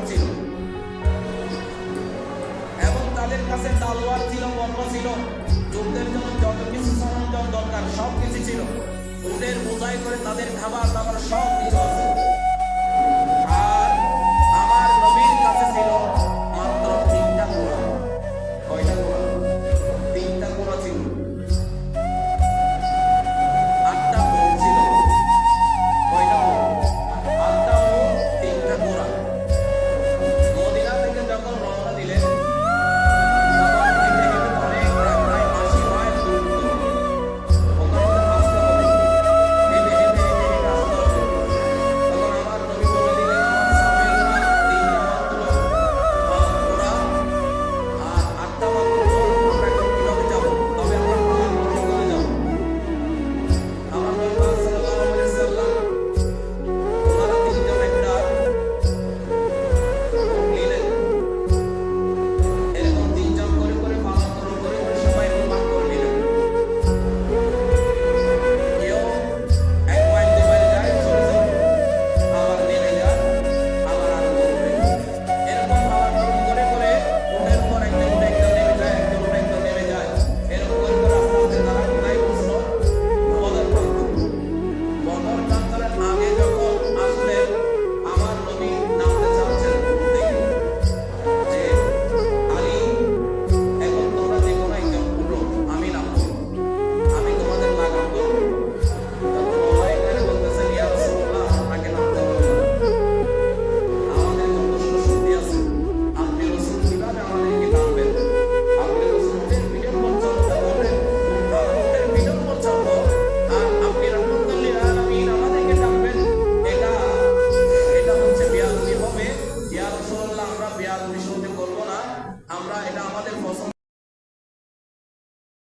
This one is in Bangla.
ছিল এবং তাদের কাছে তলোয়ার ছিল, বর্ম ছিল, যুদ্ধের জন্য যত কিছু সরঞ্জাম দরকার সব কিছু ছিল। উটের বোঝাই করে তাদের খাবার দাবার সব কিছু আছে। আর আমার নবীর কাছে ছিল মাত্র 3টা ঘোড়া। কয়টা ঘোড়া? 3টা ঘোড়া ছিল, 8টা উট ছিল। কয়টা উট? 8টা উট, 3টা ঘোড়া। মদিনা থেকে যখন রওনা দিলেন তখন হেঁটে হেঁটে অনেক প্রায় 80 মাইল দূর ছিল। ওখানে তো আসতে হবে, হেঁটে হেঁটে হেঁটে হেঁটে আসতে হবে। তখন আমার নবী বলে দিলেন, আমার সাহাবীরা 3টা মাত্র ঘোড়া আর 8টা মাত্র উট, আমরা এখন কিভাবে যাব? তবে আমরা প্রমাণ করতে চলে যাব। আমার নবী পাক সাল্লাল্লাহু আলাইহি ওয়াসাল্লাম ওনারা 3 জন একটা উট নিলেন। এরকম 3 জন করে করে পালন করে করে করে সবাই ভাগ করে নিলেন। কেউ 1 মাইল 2 মাইল যায়, চলে যায়, আবার নেমে যায়, আবার আরো ঘুরবে। এরকম আবার করে করে উটের উপর একটা উট একদম নেমে যায়, একটা উট একদম নেমে যায়। এরকম করে করে আস্তে আস্তে তারা কোথায় পৌঁছলো? বদর প্রান্তরে। বদর প্রান্তরের আগে যখন আসলেন আমার নবী নামতে চাচ্ছেন উট থেকে, যে আলী এখন তোমরা যে কোনো একজন উঠো, আমি নামবো, আমি তোমাদের লাগাম ধরবো। তখন ওলাই করে বলতেছেন, ইয়া রাসূলুল্লাহ, আপনাকে নামতে হবে না, আমাদের যথেষ্ট শক্তি আছে। আপনি রাসূল কিভাবে আমাদেরকে টানবেন? আপনি রাসূল উটের পিঠের উপর চড়তে বলবেন, আমরা উটের পিঠের উপর চড়বো, আর আপনি রাহমাতুল লিল আলামিন আমাদেরকে টানবেন? এটা এটা হচ্ছে বেয়াদবি হবে। ইয়া রাসূলুল্লাহ, আমরা বেয়াদবি সহ্য করবো না, আমরা এটা আমাদের পছন্দ